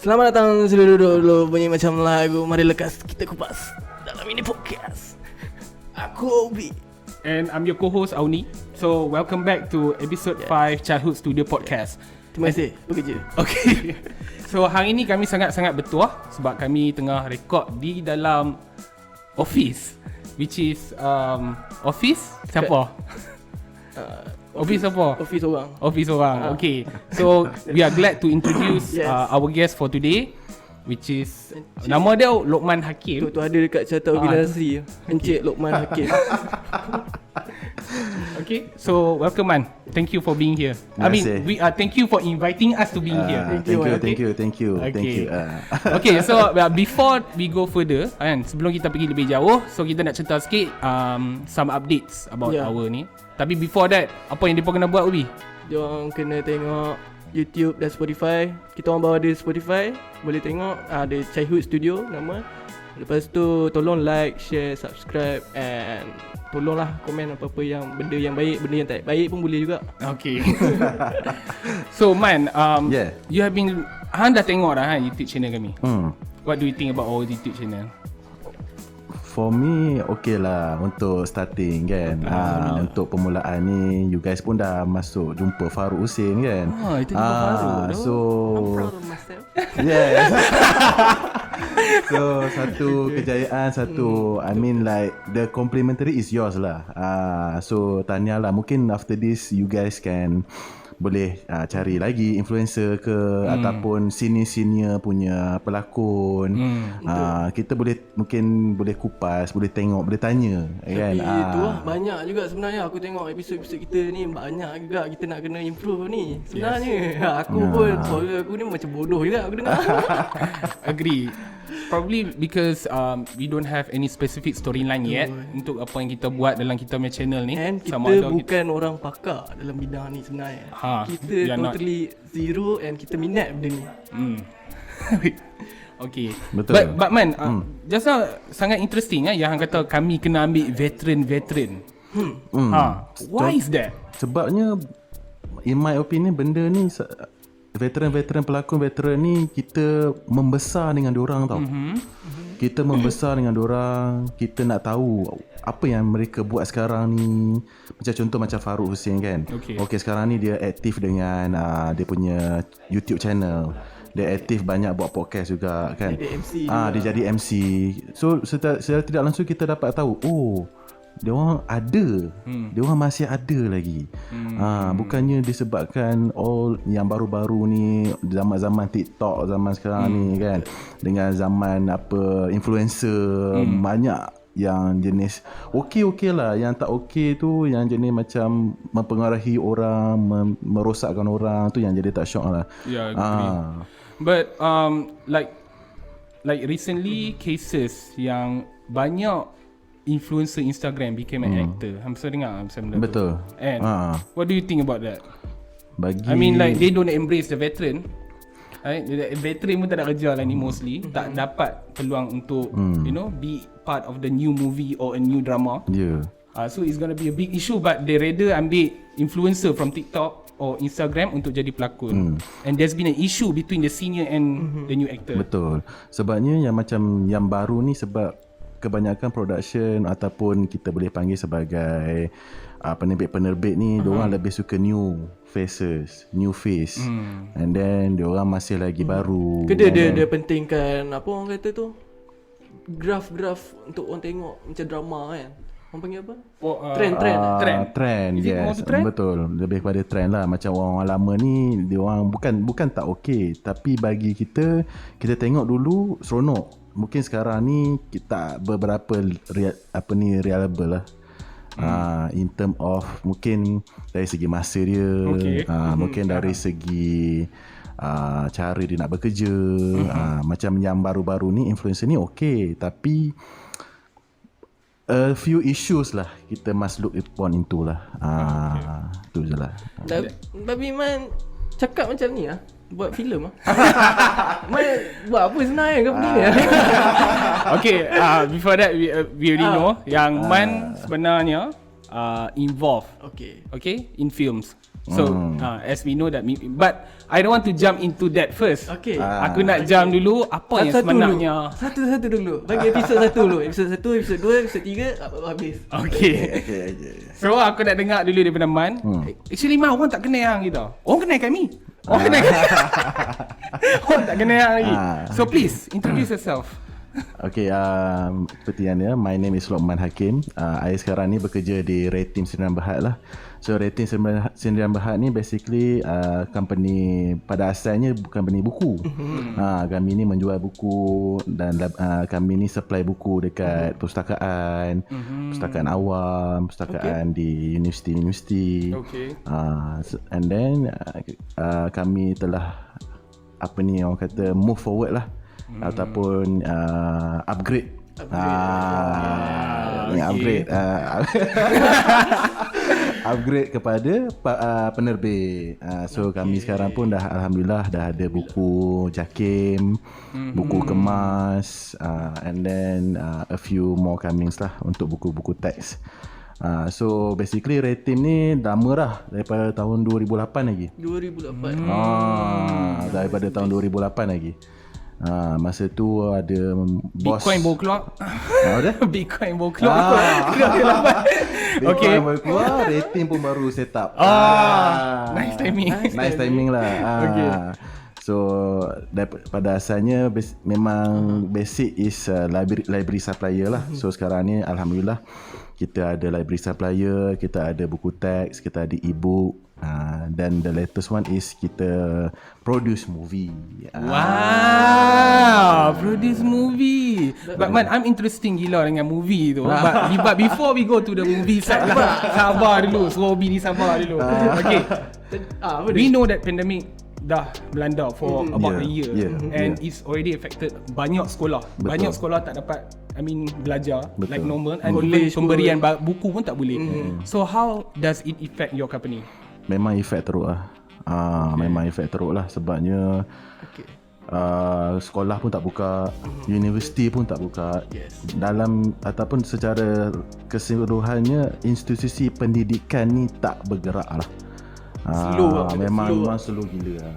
Selamat datang, sudah dulu bunyi macam lagu. Mari lekas kita kupas dalam ini podcast. Aku Obi. And I'm your co-host Auni. So welcome back to episode 5 Childhood Studio Podcast. Terima kasih, bekerja. Okay. So hari ini kami sangat-sangat bertuah sebab kami tengah rekod di dalam office, which is office siapa? Office apa? Office orang. Office orang. Okay. So we are glad to introduce Yes. our guest for today, which is nama dia Lokman Hakim. Tu ada dekat carta organisasi. Encik Lokman Hakim. Okay, so welcome man. Thank you for being here. Thank you for inviting us to be here. Thank you. Okay, so before we go further, kan, sebelum kita pergi lebih jauh, so kita nak cerita sikit some updates about our ni. Tapi before that, apa yang mereka kena buat, Ubi? Diorang kena tengok YouTube dan Spotify. Kita orang bawa ada Spotify, boleh tengok ada Childhood Studio nama. Lepas tu tolong like, share, subscribe and tolonglah komen apa-apa yang benda yang baik, benda yang tak baik pun boleh juga. Okay. So man, you have been dah tengok dah YouTube channel kami. What do you think about our YouTube channel? For me, okay lah untuk starting kan. Untuk permulaan ni, you guys pun dah masuk jumpa Farouk Hussein kan. Itu jumpa Farouk. So I'm proud of myself. yes. So satu kejayaan, I mean like the complimentary is yours lah. So tahniah lah. Mungkin after this you guys can boleh cari lagi influencer ke ataupun senior punya pelakon. Kita mungkin boleh kupas, boleh tengok, boleh tanya. Tapi kan? itu lah banyak juga sebenarnya. Aku tengok episod-episod kita ni banyak juga kita nak kena improve ni sebenarnya. Aku pun suara aku ni macam bodoh juga aku dengar. Agree. Probably because we don't have any specific storyline yet untuk apa yang kita buat dalam kita punya channel ni. And kita bukan orang pakar dalam bidang ni sebenarnya. Kita totally zero and kita minat benda ni. Okay. Betul. But man, just now sangat interesting yang kata kami kena ambil veteran. Why is that? Sebabnya in my opinion benda ni veteran pelakon veteran ni kita membesar dengan diorang tau. Kita membesar dengan diorang, kita nak tahu apa yang mereka buat sekarang ni. Macam contoh macam Farouk Hussein kan. Okay, sekarang ni dia aktif dengan dia punya YouTube channel. Dia aktif banyak buat podcast juga kan. Dia MC dia jadi MC. So secara tidak langsung kita dapat tahu, dia orang ada. Dia orang masih ada lagi. Bukannya disebabkan all yang baru-baru ni zaman TikTok zaman sekarang ni kan, dengan zaman influencer banyak yang jenis okey lah, yang tak okey tu yang jenis macam mempengaruhi orang, merosakkan orang tu yang jadi tak syok lah. Yeah, but like recently cases yang banyak influencer Instagram became an actor. Hamsa dengar benda tu. Betul. And what do you think about that? I mean like they don't embrace the veteran. Right? Veteran pun tak ada kerja lah ni mostly. Tak dapat peluang untuk you know, be part of the new movie or a new drama. So it's gonna be a big issue, but they rather ambil influencer from TikTok or Instagram untuk jadi pelakon. And there's been an issue between the senior and the new actor. Betul. Sebabnya yang baru ni sebab kebanyakan production ataupun kita boleh panggil sebagai penerbit ni, diorang lebih suka new face, and then diorang masih lagi baru. Dia pentingkan apa orang kata tu, graf untuk orang tengok macam drama kan. Orang panggil apa? Trend. Yes, betul. Lebih kepada trend lah. Macam orang lama ni, diorang bukan tak okey, tapi bagi kita tengok dulu seronok. Mungkin sekarang ni kita beberapa reliable lah. In term of mungkin dari segi masa dia, mungkin dari segi cara dia nak bekerja. Macam yang baru-baru ni influencer ni okey, tapi a few issues lah kita must look upon into lah. Tu je lah. Tapi man cakap macam ni buat filem Man buat apa sebenarnya kau ni? Okay, before that we already know yang Man sebenarnya involved okay in films. So as we know that, but I don't want to jump into that first. Okay. Aku nak jump dulu apa yang sebenarnya. Satu dulu. Bagi episod 1 dulu. Episod 1, episod 2, episod 3 habis. Okay. So aku nak dengar dulu daripada Man. Actually Man, orang tak kenal hang kita. Orang kenal kami. Orang kenal. Orang tak kenal hang lagi. So please introduce yourself. Okay, seperti yang dia, my name is Lokman Hakim. Saya sekarang ni bekerja di Red Team Sdn Bhd lah. So Red Team Sdn Bhd ni basically company, pada asalnya company buku. Kami ni menjual buku dan kami ni supply buku dekat perpustakaan, perpustakaan awam, perpustakaan di universiti-universiti. And then kami telah orang kata move forward lah. Ataupun upgrade. Upgrade kepada penerbit. So kami sekarang pun dah alhamdulillah dah ada buku Jakim, buku kemas, and then a few more comings lah untuk buku-buku teks. So basically Red Team ni lama dah, daripada tahun 2008 lagi. 2008. Daripada tahun 2008 lagi. Masa tu ada bos Bitcoin baru keluar. Bitcoin baru keluar. Okay. Bitcoin baru keluar, rating pun baru set up. Nice timing. Nice timing lah. So pada asalnya memang basic is library supplier lah. So sekarang ni alhamdulillah kita ada library supplier, kita ada buku teks, kita ada e-book. Dan the latest one is kita produce movie. Wow, produce movie. But Man, I'm interesting gila dengan movie tu. But before we go to the movie side lah, sabar dulu, Robi ni sabar dulu. Okay, we know that pandemic dah melanda for about a year, and it's already affected banyak sekolah. Banyak sekolah tak dapat belajar like normal, and pemberian buku pun tak boleh. So how does it affect your company? Memang efek teruk lah. Memang efek teruk lah sebabnya sekolah pun tak buka, universiti pun tak buka. Dalam ataupun secara keseluruhannya institusi pendidikan ni tak bergerak lah. Memang slow gila lah.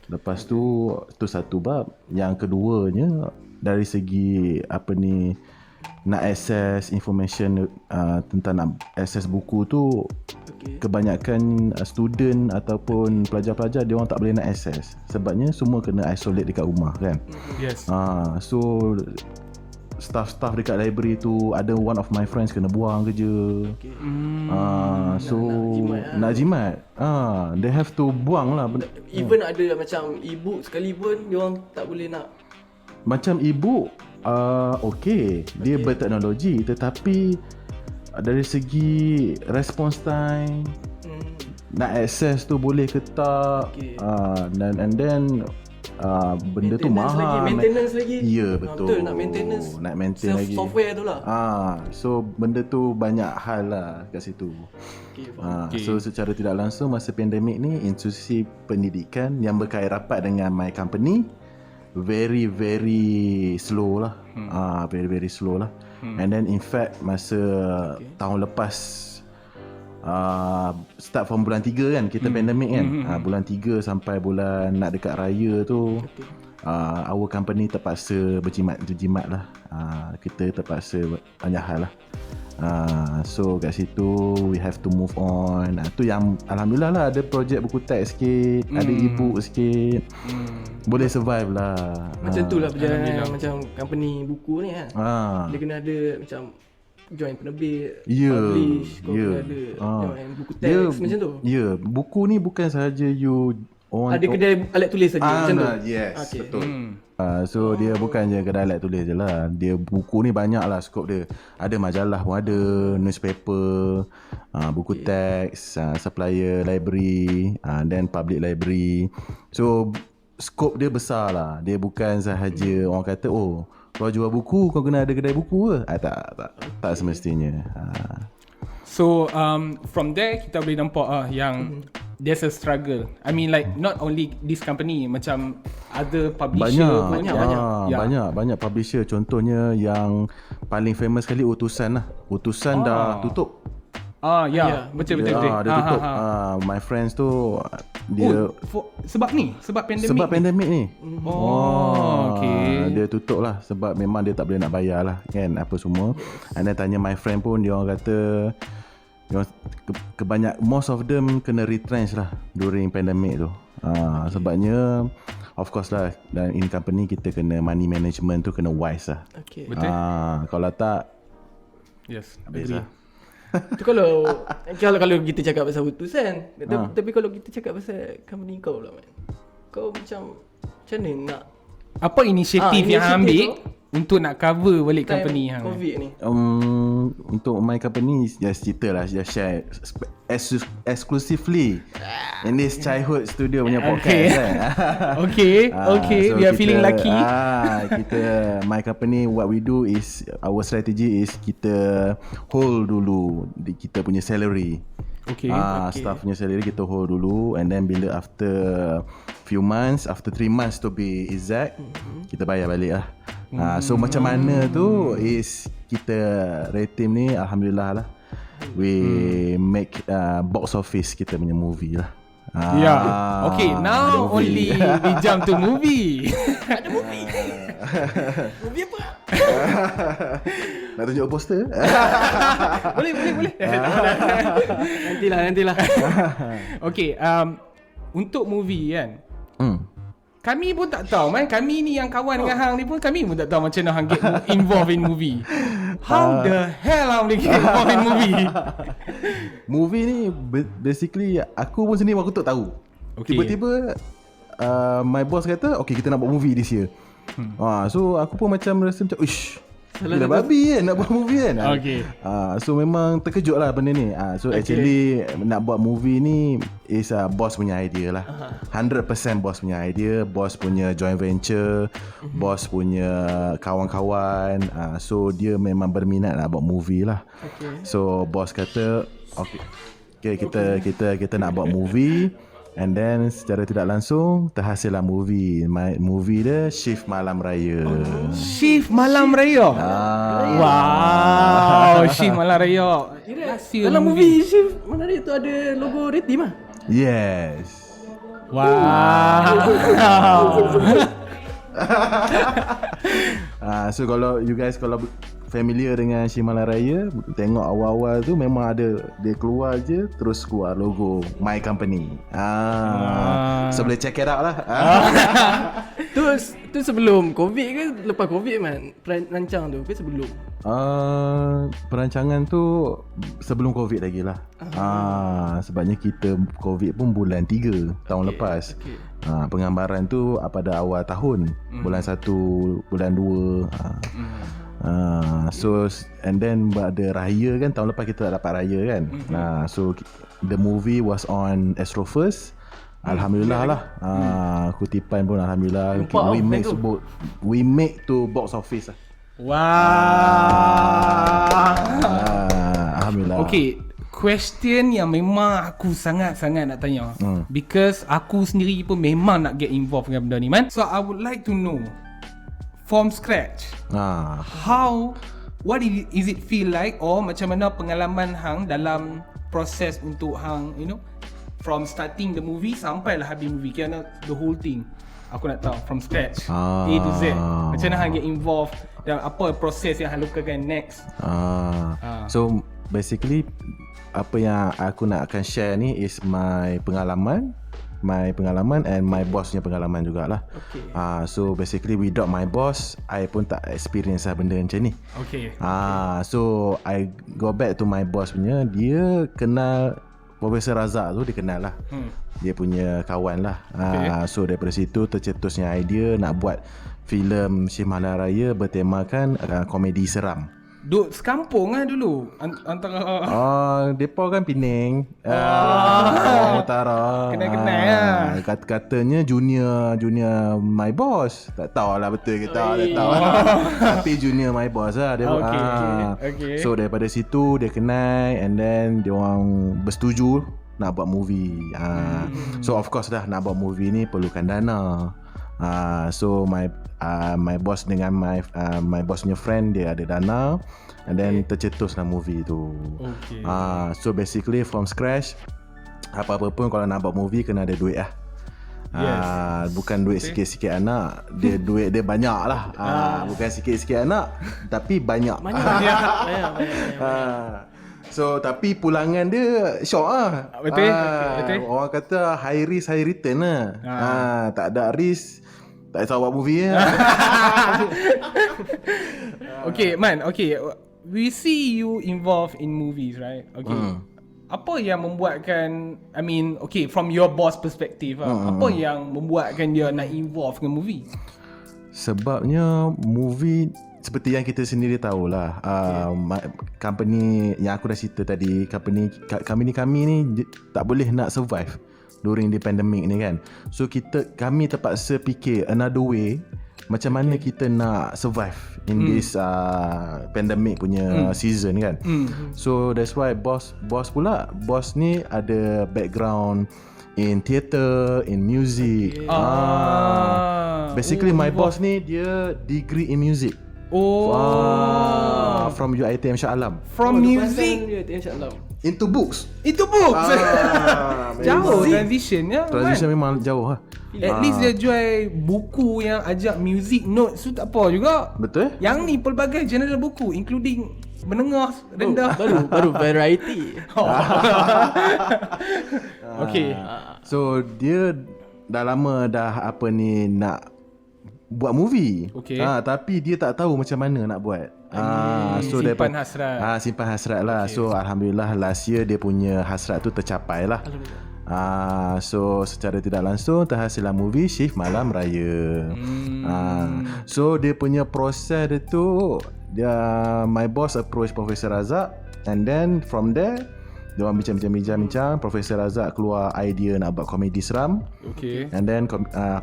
Lepas tu satu bab. Yang keduanya dari segi nak access information tentang nak access buku tu, kebanyakan student ataupun pelajar-pelajar dia orang tak boleh nak access sebabnya semua kena isolate dekat rumah kan. So staff dekat library tu, ada one of my friends kena buang kerja. So nak jimat, they have to buang lah. Even ada macam e-book sekalipun dia orang tak boleh nak. Macam e-book dia berteknologi, tetapi dari segi response time, nak access tu boleh ke tak, and then benda tu mahal. Maintenance lagi. Ya, betul. Nak maintenance. Nak maintain lagi software tu lah. So benda tu banyak hal lah kat situ. So secara tidak langsung masa pandemik ni, institusi pendidikan yang berkait rapat dengan my company very slow lah. Very slow lah. And then in fact masa tahun lepas, start from bulan 3 kan, kita pandemik kan, bulan 3 sampai bulan nak dekat raya tu, our company terpaksa berjimat lah. Kita terpaksa banyak hal lah. So kat situ we have to move on. Tu yang alhamdulillah lah, ada projek buku teks sikit, ada e-book sikit, boleh survive lah. Macam tu lah perjalanan macam company buku ni kan. Dia kena ada macam join penerbit, publish, kena ada join buku teks macam tu. Buku ni bukan sahaja you ada kedai alat tulis saja macam tu. Yes, betul. So dia bukan je kedai alat tulis je lah. Dia buku ni banyak lah skop dia. Ada majalah pun ada, newspaper, buku teks, supplier library, then public library. So skop dia besar lah. Dia bukan sahaja orang kata kau jual buku kau kena ada kedai buku ke? Tak semestinya. So from there kita boleh nampak yang there's a struggle. I mean like not only this company, macam other publisher banyak publisher. Contohnya yang paling famous sekali Utusan lah. Utusan dah tutup. Ya, betul. Dia tutup. My friends tu dia sebab pandemik. Sebab pandemik ni. Okay. Dia tutup lah sebab memang dia tak boleh nak bayar lah kan apa semua. And then tanya my friend pun, dia orang kata most of them kena retrench lah during pandemic tu. Sebabnya of course lah, dan in company kita kena money management tu kena wise lah. Okay. Betul. Kalau tak, yes, habis lah. Itu kalau kita cakap pasal utusan, tapi kalau kita cakap pasal company kau pula, man, kau macam mana nak, apa inisiatif yang ambil untuk nak cover balik company hang COVID ni? Untuk my company, just cerita lah, just share exclusively in this childhood studio punya podcast kan. Okay, so we are feeling lucky. Kita, my company, what we do is, our strategy is kita hold dulu kita punya salary. Okay. Staff punya salary kita hold dulu, and then bila after few months, after 3 months to be exact, kita bayar balik lah. So macam mana tu is kita Red Team ni, alhamdulillah lah, we make box office kita punya movie lah. Okay, now only we jump to movie. Ada movie. Movie apa? Nak tunjuk poster? Boleh. Nantilah. Okay, untuk movie kan, kami pun tak tahu, man. Kami ni yang kawan dengan hang ni pun, kami pun tak tahu macam mana hang get involved in movie. How the hell hang boleh get involved in movie? Movie ni basically aku pun sendiri aku tak tahu. Tiba-tiba my boss kata, okay, kita nak buat movie this year. So aku pun macam rasa macam, gila babi kan nak buat movie kan. So memang terkejut lah benda ni. So actually nak buat movie ni is boss punya idea lah. 100% boss punya idea, boss punya joint venture, boss punya kawan-kawan. So dia memang berminat nak buat movie lah. So boss kata okay, kita nak buat movie. And then secara tidak langsung terhasillah movie. Movie dia Shift Malam Raya. Shift Malam Raya. Wow, Shift Malam Raya. Dalam movie Shift Malam Raya tu ada logo Red Team ah? Yes. Wow. So kalau you guys kalau familiar dengan Shift Malam Raya, tengok awal-awal tu memang ada, dia keluar je terus keluar logo my company. So boleh check it out lah. Tu sebelum COVID ke lepas COVID, man? Rancang tu ke sebelum? Perancangan tu sebelum COVID lagi lah. Sebabnya kita COVID pun bulan 3 tahun lepas. Penggambaran tu pada awal tahun, bulan 1, bulan 2. So and then ada raya kan, tahun lepas kita tak dapat raya kan. So the movie was on Astro First. Alhamdulillah lah. Kutipan pun alhamdulillah we make to box office lah. Alhamdulillah. Okay, question yang memang aku sangat-sangat nak tanya, because aku sendiri pun memang nak get involved dengan benda ni, man. So I would like to know from scratch, what is it feel like, or macam mana pengalaman hang dalam proses untuk hang, you know, from starting the movie sampai lah habis movie, kira the whole thing. Aku nak tahu from scratch, A to Z. Macam mana hang get involved dan apa proses yang hang lakukan next. So basically apa yang aku nak akan share ni is my pengalaman and my boss punya pengalaman jugalah. So basically without my boss, I pun tak experience lah benda macam ni. So I go back to my boss punya, dia kenal Profesor Razak tu, dia kenal lah. Dia punya kawan lah. So daripada situ tercetusnya idea nak buat filem Shift Malam Raya bertemakan komedi seram. Duk sekampung lah dulu antara depa kan Pening, Utara. Kenal-kenal lah. Katanya junior my boss. Tak tahu lah betul ke tak tahu. Tapi junior my boss lah dia. Okay. So daripada situ dia kenal, and then dia orang bersetuju nak buat movie. So of course dah nak buat movie ni perlukan dana. So my boss dengan my boss punya friend, dia ada dana, and then tercetuslah movie tu. Okay. So basically from scratch, apa-apa pun kalau nak buat movie kena ada duit lah. Bukan duit sikit-sikit anak, dia duit dia banyak lah. Bukan sikit-sikit anak, tapi banyak. Banyak. So tapi pulangan dia syok lah. Betul. Orang kata high risk high return lah. Tak ada risk, tak payah buat movie lah. Okay Man, okay, we see you involved in movies, right? Okay. Apa yang membuatkan, I mean, okay, from your boss perspective, apa yang membuatkan dia nak involve dengan movie? Sebabnya movie, seperti yang kita sendiri tahulah, company yang aku dah cerita tadi, company kami ni tak boleh nak survive during the pandemic ni kan. So kami terpaksa fikir another way, macam mana kita nak survive in this pandemic punya season kan. So that's why boss ni ada background in theatre, in music. Basically my boss ni dia degree in music. From UiTM Shah Alam. From music into books. Jauh transition memang jauh lah. At least dia jual buku yang ajak music notes tu tak apa juga. Betul. Yang ni pelbagai general buku including menengah, rendah. Baru variety. Okay. So dia dah lama dah nak buat movie. Okay. Tapi dia tak tahu macam mana nak buat. So simpan hasrat. Simpan hasrat lah. Okay. So alhamdulillah last year dia punya hasrat tu tercapai lah. So secara tidak langsung terhasillah movie Shift Malam Raya. So dia punya proses dia tu, my boss approach Professor Razak, and then from there dia orang bincang. Professor Razak keluar idea nak buat komedi seram. Okay. And then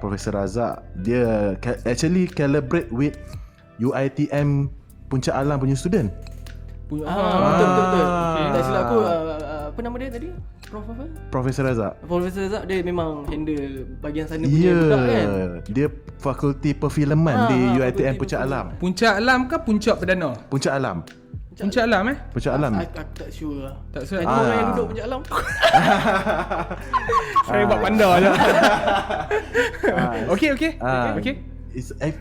Professor Razak dia actually collaborate with UiTM Puncak Alam punya student. Betul. Okay. Tak silap aku, apa nama dia tadi? Professor Razak. Professor Razak dia memang handle bahagian sana punya budak kan. Dia fakulti perfilman di UiTM Puncak Alam. Puncak Alam ke Puncak Perdana? Puncak Alam. Puncak Alam Puncak Alam. Aku tak sure lah. Tak sure. Tanya orang yang duduk Puncak Alam. Saya buat pandai je. Okay.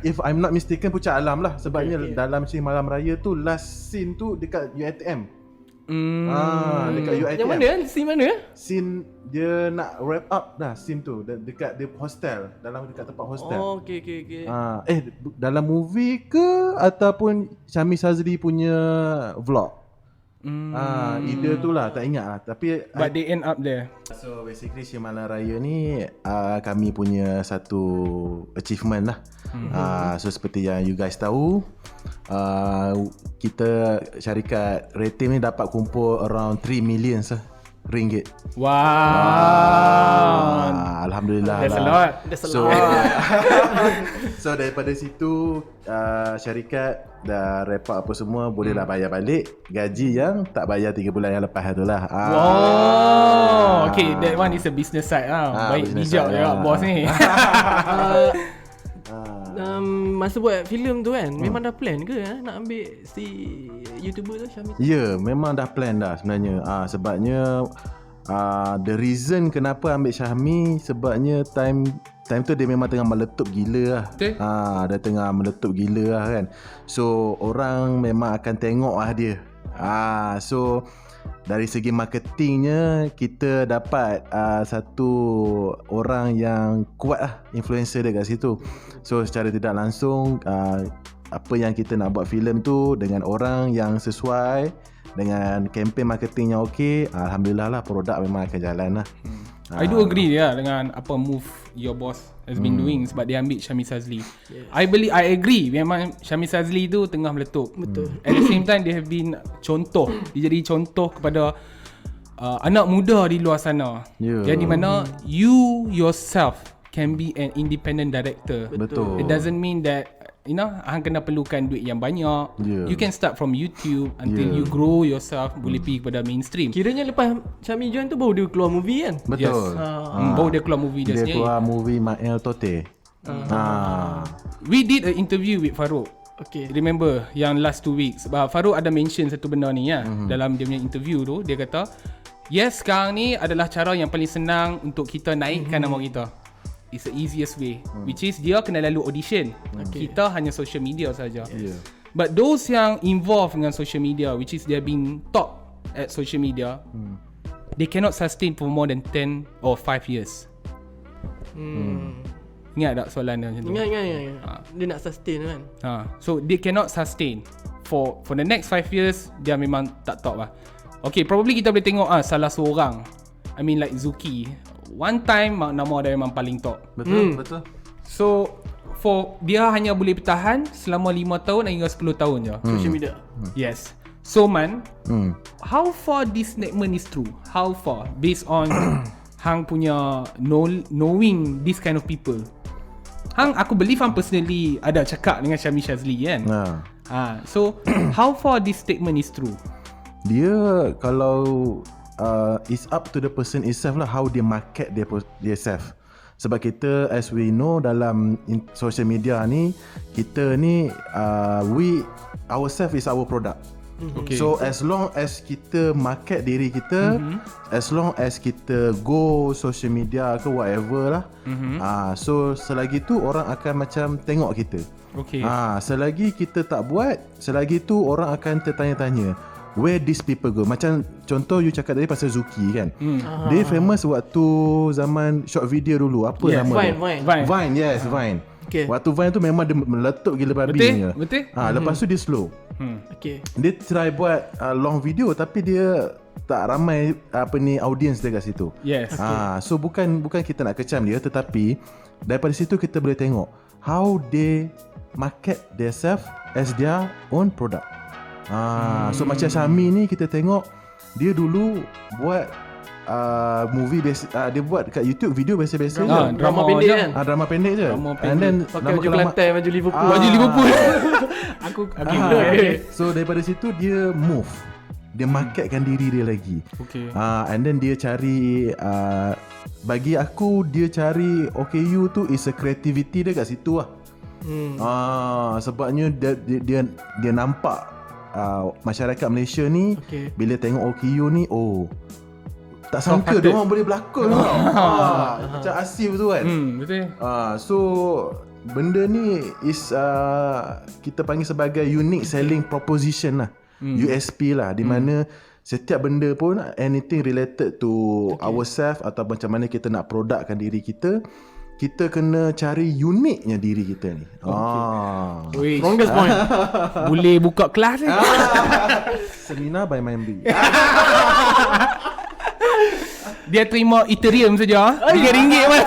If I'm not mistaken Puncak Alam lah. Sebabnya dalam Shift Malam Raya tu last scene tu dekat UiTM. Dekat UiTM. Yang mana? Scene mana? Scene dia nak wrap up dah scene tu dekat dia hostel, dekat tempat hostel. Okay. Dalam movie ke ataupun Syamie Sazli punya vlog? Ide tu lah, tak ingat lah. Tapi but they end up there. So basically Shift Malam Raya ni kami punya satu achievement lah. So seperti yang you guys tahu, kita syarikat Retim ni dapat kumpul around 3 million ringgit. Wow. Alhamdulillah. That's a lot. So daripada situ syarikat dah wrap up apa semua, bolehlah bayar balik gaji yang tak bayar 3 bulan yang lepas tu lah. Okay, that one is a business side lah. Baik bijak juga bos ni. Masa buat filem tu kan, memang dah plan ke nak ambil si YouTuber tu Syamie? Ya, memang dah plan dah sebenarnya. Sebabnya the reason kenapa ambil Syamie, sebabnya time tu dia memang tengah meletup gila lah. Dia tengah meletup gila lah kan. So orang memang akan tengok lah dia. So dari segi marketingnya kita dapat satu orang yang kuat lah, influencer dia kat situ. So secara tidak langsung apa yang kita nak buat filem tu dengan orang yang sesuai, dengan campaign marketing yang okey, alhamdulillah lah produk memang akan jalan lah. I do agree dengan apa move your boss has been doing sebab dia ambil Syamie Sazli. Yes. I agree memang Syamie Sazli tu tengah meletup. Betul. At the same time dia have been contoh. Dia jadi contoh kepada anak muda di luar sana. Jadi mana you yourself can be an independent director. Betul. It doesn't mean that hang kena perlukan duit yang banyak. You can start from YouTube until you grow yourself, boleh pergi kepada mainstream. Kiranya lepas Syamie join tu baru dia keluar movie kan? Betul. Baru dia keluar movie dia sendiri. Dia keluar movie Mael Tote. We did an interview with Farouk. Okay. Remember yang last 2 weeks Farouk ada mention satu benda ni dalam dia punya interview tu. Dia kata yes, sekarang ni adalah cara yang paling senang untuk kita naikkan nama kita. It's the easiest way, which is dia kena lalu audition. Kita hanya social media saja. But those yang involved dengan social media, which is they are being top at social media, they cannot sustain for more than 10 or 5 years. Ingat tak soalan dia macam tu? Ingat. Dia nak sustain kan. So they cannot sustain for the next 5 years. Dia memang tak top lah. Okay, probably kita boleh tengok salah seorang, I mean like Zuki. One time nama dia memang paling top. Betul. So for dia hanya boleh bertahan selama 5 tahun hingga 10 tahun je Social media. Yes. So Man, how far this statement is true? How far based on hang punya knowing this kind of people? Hang, aku believe hang personally ada cakap dengan Syami Shazli kan. So how far this statement is true? Dia kalau it's up to the person itself lah, how dia market dia self. Sebab kita as we know dalam social media ni, kita ni we ourself is our product. Okay. So as long as kita market diri kita, as long as kita go social media ke whatever lah, so selagi tu orang akan macam tengok kita. Okay. Selagi kita tak buat, selagi tu orang akan tertanya-tanya where these people go. Macam contoh you cakap tadi pasal Zuki kan. Dia famous waktu zaman short video dulu. Apa nama dia? Vine. Yes, Vine. Okay. Waktu Vine tu memang dia meletup gila babi ni. Betul. Lepas tu dia slow. Okay. Dia try buat long video tapi dia tak ramai audience dia kat situ. Yes. So bukan kita nak kecam dia, tetapi daripada situ kita boleh tengok how they market themselves as their own product. So macam Syami ni kita tengok dia dulu buat movie biasa, dia buat kat YouTube video biasa-biasa je. Drama pendek kan. Drama pendek je. And then pakai baju Kelantan, baju Liverpool. Baju Liverpool. Aku So daripada situ dia move, dia marketkan diri dia lagi. Okay. And then dia cari bagi aku dia cari OKU tu is a creativity dia kat situ lah. Sebabnya dia nampak masyarakat Malaysia ni bila tengok OKU ni, tak sangka dia orang boleh berlakon tau. Macam Asif tu kan. Betul. So benda ni is kita panggil sebagai unique selling proposition lah. USP lah, di mana setiap benda pun anything related to ourselves atau macam mana kita nak produkkan diri kita, kita kena cari uniknya diri kita ni. Strongest point. Boleh buka kelas ni. Seminar by Mindbee. Dia terima Ethereum saja. RM1 man.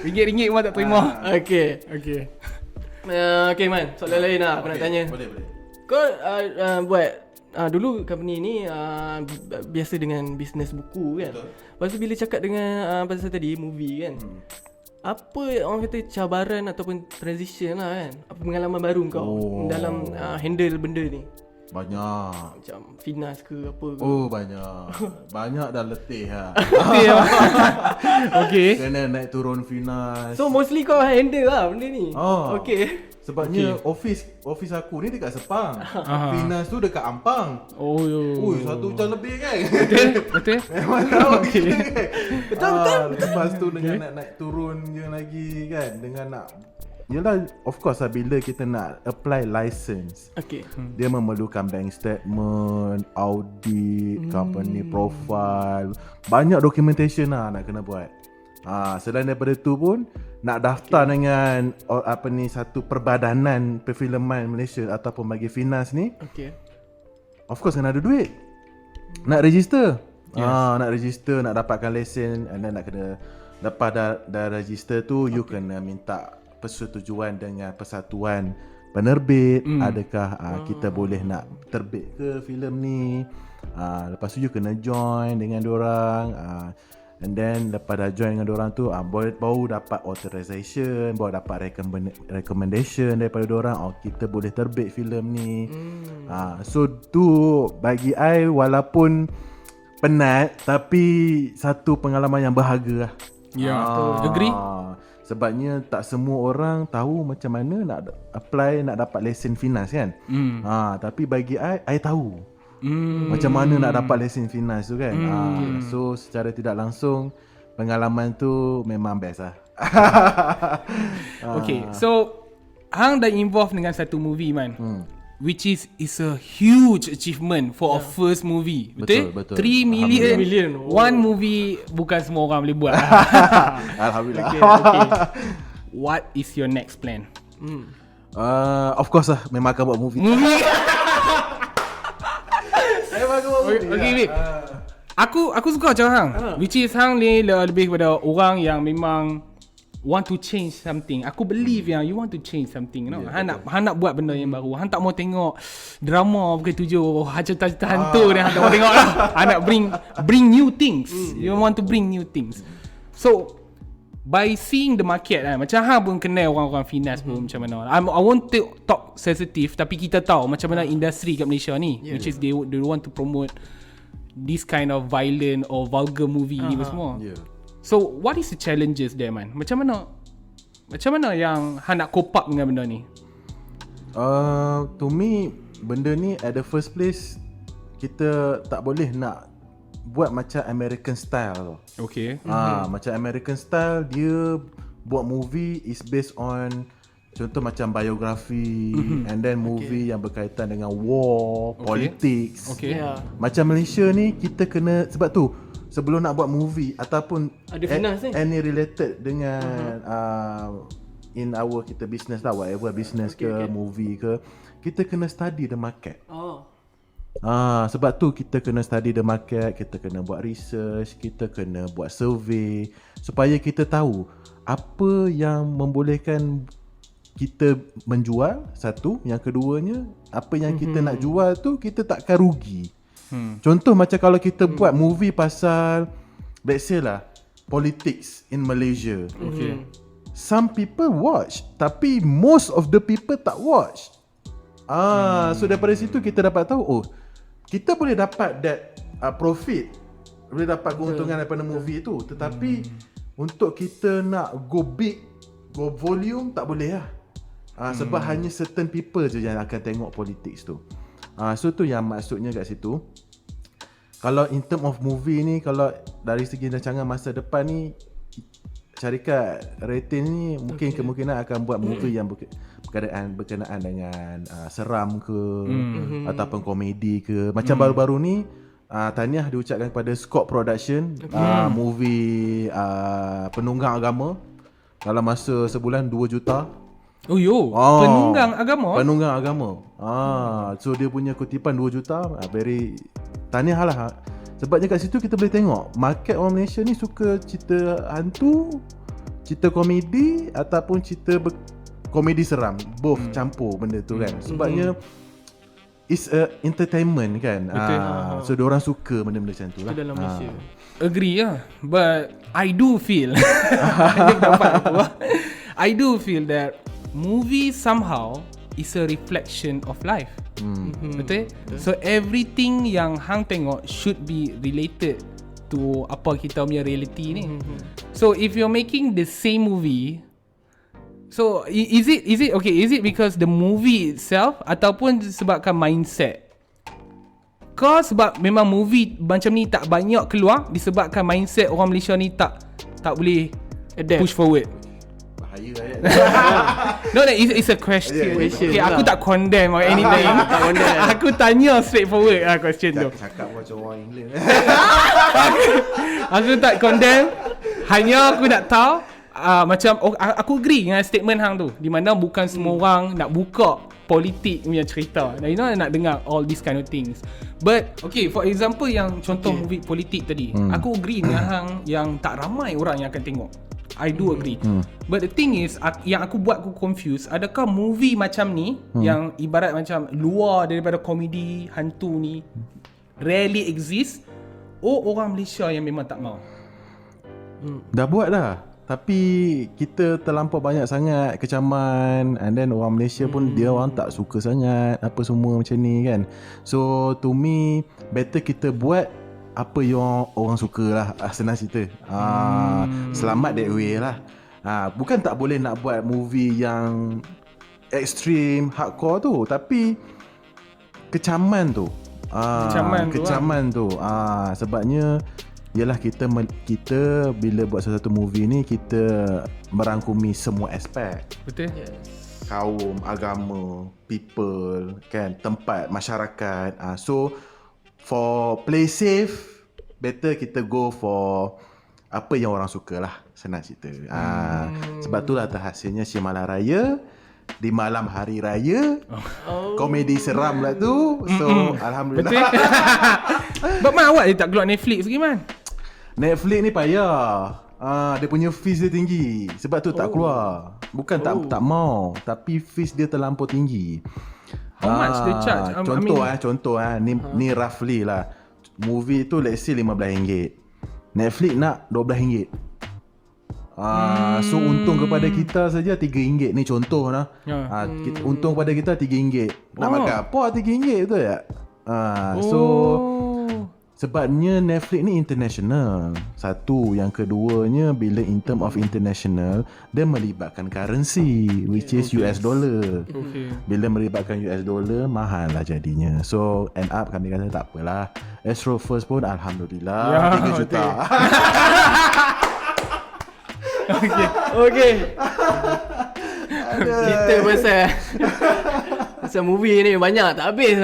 RM1 man tak terima. Okay. Okay Man, soalan lain lah aku nak tanya. Boleh. Kau buat dulu company ni biasa dengan bisnes buku kan. Lepas tu bila cakap dengan pasal tadi movie kan, apa orang kata cabaran ataupun transition lah kan, apa pengalaman baru kau dalam handle benda ni? Banyak. Macam finance ke apa ke? Banyak dah letih lah. Okay. Kena naik turun finance. So mostly kau handle lah benda ni. Okay. Sebabnya office aku ni dekat Sepang. Finance tu dekat Ampang. Satu jam lebih kan. Betul. Memang tahu betul. Lepas tu dengan nak naik turun je lagi kan, dengan nak, yelah of course lah, bila kita nak apply license, dia memerlukan bank statement, audit, company profile, banyak documentation lah nak kena buat. Selain daripada tu pun nak daftar dengan satu perbadanan perfilman Malaysia ataupun bagi finance ni, of course kena ada duit. Nak register. Nak register, nak dapatkan lesen, and then nak kena lepas dah register tu, you kena minta persetujuan dengan persatuan penerbit. Adakah kita boleh nak terbit ke filem ni. Lepas tu you kena join dengan diorang, and then lepas dah join dengan diorang tu, baru dapat authorization, baru dapat recommendation daripada diorang, kita boleh terbit filem ni. So tu bagi I walaupun penat, tapi satu pengalaman yang berharga lah. Agree? Sebabnya tak semua orang tahu macam mana nak apply, nak dapat lesen finance kan. Tapi bagi I tahu macam mana nak dapat lesen finance tu kan. So secara tidak langsung pengalaman tu memang best lah. Okay, so hang dah involved dengan satu movie man, which is a huge achievement for a first movie. Betul? 3 million one movie bukan semua orang boleh buat. Alhamdulillah. Okay. What is your next plan? Of course lah, memang akan buat movie. Okay, wait. Aku suka macam hang, which is hang ni lebih kepada orang yang memang want to change something. Aku believe yang you want to change something, you know. Hang nak buat benda yang baru. Hang tak mau tengok drama pukul 7 cerita hantu ni hang tak mau tengok lah. Hang nak bring new things. You want to bring new things. So by seeing the market macam hang pun kenal orang-orang finance pun macam mana. I won't talk sensitive, tapi kita tahu macam mana industri kat Malaysia ni, which is they want to promote this kind of violent or vulgar movie ni semua. So what is the challenges there man? Macam mana yang hang nak cope up dengan benda ni? To me, benda ni at the first place kita tak boleh nak buat macam American style. Okay. Macam American style, dia buat movie is based on contoh macam biografi, and then movie yang berkaitan dengan war, politics. Macam Malaysia ni kita kena, sebab tu sebelum nak buat movie ataupun any related dengan in our kita business lah, whatever business ke movie ke, kita kena study the market. Sebab tu kita kena study the market, kita kena buat research, kita kena buat survey supaya kita tahu apa yang membolehkan kita menjual, satu. Yang keduanya, apa yang kita nak jual tu kita takkan rugi. Contoh macam kalau kita buat movie pasal, let's say lah, politics in Malaysia. Some people watch, tapi most of the people tak watch. So daripada situ kita dapat tahu, kita boleh dapat that profit, boleh dapat keuntungan daripada movie tu. Tetapi untuk kita nak go big, go volume, tak boleh lah. Sebab hanya certain people je yang akan tengok politics tu. So tu yang maksudnya kat situ. Kalau in term of movie ni, kalau dari segi rancangan masa depan ni, syarikat rating ni mungkin kemungkinan akan buat movie yang berkenaan dengan seram ke, ataupun komedi ke. Macam baru-baru ni, tahniah diucapkan kepada Scott Production, movie penunggang agama, dalam masa sebulan 2 juta. Penunggang agama. Penunggang agama. So dia punya kutipan 2 juta. Very tahniah lah. Sebabnya kat situ kita boleh tengok market orang Malaysia ni suka cerita hantu, cerita komedi ataupun cerita komedi seram. Both campur benda tu kan. Sebabnya it's a entertainment kan. So diorang suka benda-benda macam tu lah. Dalam Malaysia. Agree lah. But I do feel I do feel that movie somehow is a reflection of life. Betul? So everything yang hang tengok should be related to apa kita punya reality ni. So if you're making the same movie, so is it okay? Is it because the movie itself ataupun sebabkan mindset? Kau sebab memang movie macam ni tak banyak keluar disebabkan mindset orang Malaysia ni tak boleh adapt, push forward. No, it's a question. Okay, aku tak condemn or anything. Aku tanya straightforward question tu. Cakap macam orang England. Aku tak condemn. Hanya aku nak tahu macam aku agree dengan statement hang tu, di mana bukan semua orang nak buka politik punya cerita. You know, nak dengar all these kind of things. But okay, for example yang contoh movie politik tadi, aku agree dengan hang yang tak ramai orang yang akan tengok. I do agree. But the thing is, yang aku buat aku confused, adakah movie macam ni yang ibarat macam luar daripada komedi hantu ni rarely exist, orang Malaysia yang memang tak mau? Dah buat dah, tapi kita terlampau banyak sangat kecaman, and then orang Malaysia pun dia orang tak suka sangat apa semua macam ni kan. So to me, better kita buat apa yang orang suka lah, senang cerita. Selamat that way lah. Bukan tak boleh nak buat movie yang extreme, hardcore tu, tapi kecaman tu. Kecaman tu. Sebabnya ialah kita bila buat sesuatu movie ni, kita merangkumi semua aspek. Betul. Kaum, agama, people, kan, tempat, masyarakat. So for play safe, better kita go for apa yang orang suka lah, senang cerita. Sebab itulah terhasilnya Himalaya di malam hari raya. Komedi seram lah tu. So alhamdulillah. But man, awak tak keluar Netflix lagi man? Netflix ni payah. Dia punya fees dia tinggi. Sebab tu tak keluar. Bukan tak mau, tapi fees dia terlampau tinggi. How much they charge? Contoh ni roughly lah. Movie tu let's say RM15. Netflix nak RM12. So untung kepada kita saja RM3. Ni contoh lah. Untung kepada kita RM3. Nak makan apa RM3 tu ya? So sebabnya Netflix ni international. Satu. Yang keduanya, bila in term of international, dia melibatkan currency, which is US dollar. Bila melibatkan US dollar, mahal lah jadinya. So end up kami kata tak apalah, Astro First pun alhamdulillah 3 juta. Okay. Cerita pasal movie ni banyak tak habis.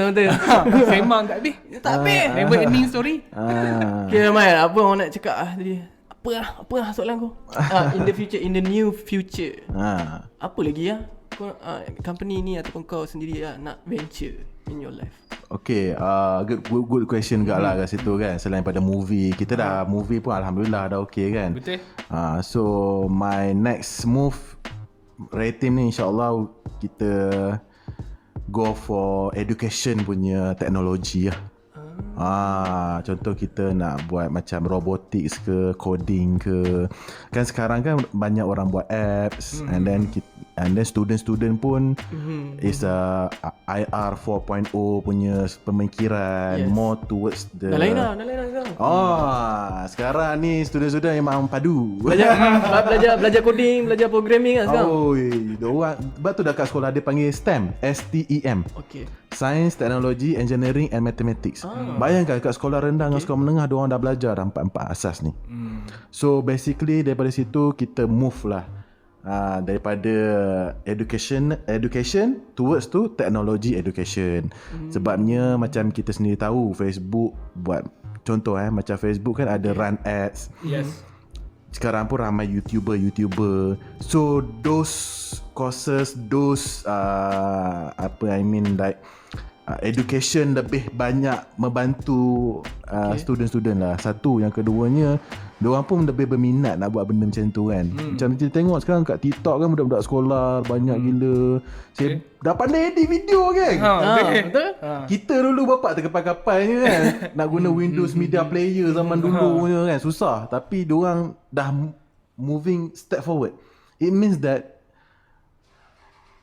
Memang tak habis. Never ending story. Okay Mal, apa orang nak cakap tadi? Apa soalan kau? In the new future, apa lagi company ni ataupun kau sendiri nak venture in your life? Okay, good question juga lah kat situ kan. Selain pada movie, kita dah movie pun alhamdulillah dah okay kan. Betul. So my next move Retim ni insyaAllah kita go for education punya teknologi lah. Contoh kita nak buat macam robotics ke, coding ke. Kan sekarang kan banyak orang buat apps, and then student pun is IR 4.0 punya pemikiran, more towards the dah lain dah sekarang. Sekarang ni student-student memang padu. Belajar coding, belajar programming lah sekarang. Diorang sebab tu dah kat sekolah dia panggil STEM, STEM. Okay. Science, Technology, Engineering and Mathematics. Bayangkan kat sekolah rendah dengan sekolah menengah diorang dah belajar dah 4 asas ni. So basically daripada situ kita move lah, daripada education towards to technology education. Sebabnya macam kita sendiri tahu, Facebook buat contoh macam Facebook kan ada run ads. Yes. Sekarang pun ramai YouTuber. So those courses, education lebih banyak membantu student-student lah. Satu. Yang keduanya, diorang pun lebih berminat nak buat benda macam tu kan. Macam kita tengok sekarang kat TikTok kan, budak-budak sekolah banyak gila. Saya dah pandai edit video kan. Betul. Kita dulu bapak terkapai-kapai je kan. Nak guna Windows Media Player zaman dulu kan. Susah. Tapi diorang dah moving step forward. It means that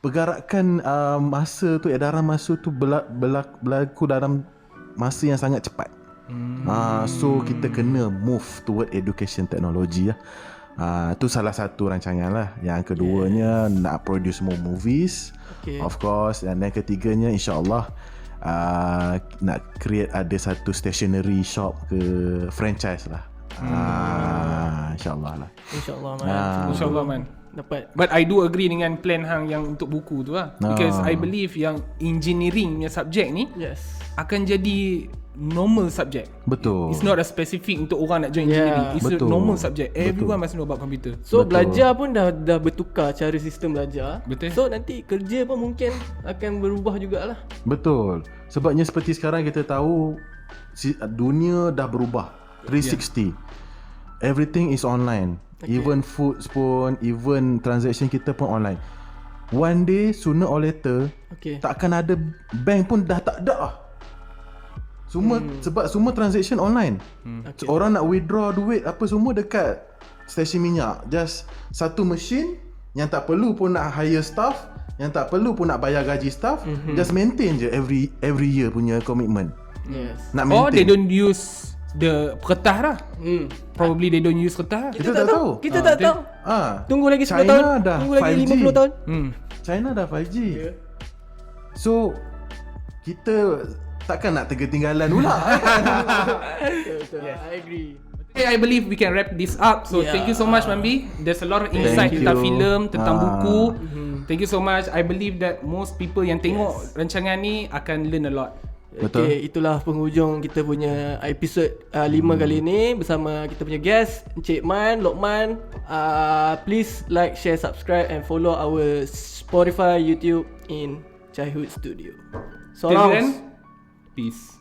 pergerakan masa tu, edaran masa tu berlaku dalam masa yang sangat cepat. So kita kena move toward education technology lah. Tu salah satu rancangan lah. Yang keduanya nak produce more movies, of course. Dan yang ketiganya insyaAllah nak create ada satu stationery shop ke franchise lah. InsyaAllah lah. InsyaAllah man. Dapat. But I do agree dengan plan hang yang untuk buku tu lah. Because I believe yang engineering punya subjek ni akan jadi normal subject. Betul. It's not a specific untuk orang nak join engineering. It's a normal subject. Everyone must know about computer. So belajar pun dah bertukar cara sistem belajar. Betul. So nanti kerja pun mungkin akan berubah jugalah. Betul. Sebabnya seperti sekarang kita tahu dunia dah berubah 360. Everything is online. Even food pun, even transaction kita pun online. One day, sooner or later, takkan ada bank pun dah tak ada lah. Sebab semua transaction online. Orang nak withdraw duit apa semua dekat stesen minyak. Just satu mesin yang tak perlu pun nak hire staff, yang tak perlu pun nak bayar gaji staff. Just maintain je every year punya commitment. Yes. Nak maintain. Or they don't use the kertas lah. Probably they don't use kertas lah. Kita tak tahu. Kita tak tahu. Tunggu lagi 10 tahun. Dah Tunggu lagi 5G. 50 tahun. China dah 5G. So kita takkan nak terketinggalan pula. Betul. I agree. Okay, I believe we can wrap this up. So thank you so much, Mambi. There's a lot of insight tentang filem, tentang buku. Thank you so much. I believe that most people yang tengok rancangan ni akan learn a lot. Betul. Okay, itulah penghujung kita punya episod 5 kali ni bersama kita punya guest Encik Man, Lokman. Please like, share, subscribe and follow our Spotify, YouTube in Childhood Studio. So Till long. then, peace.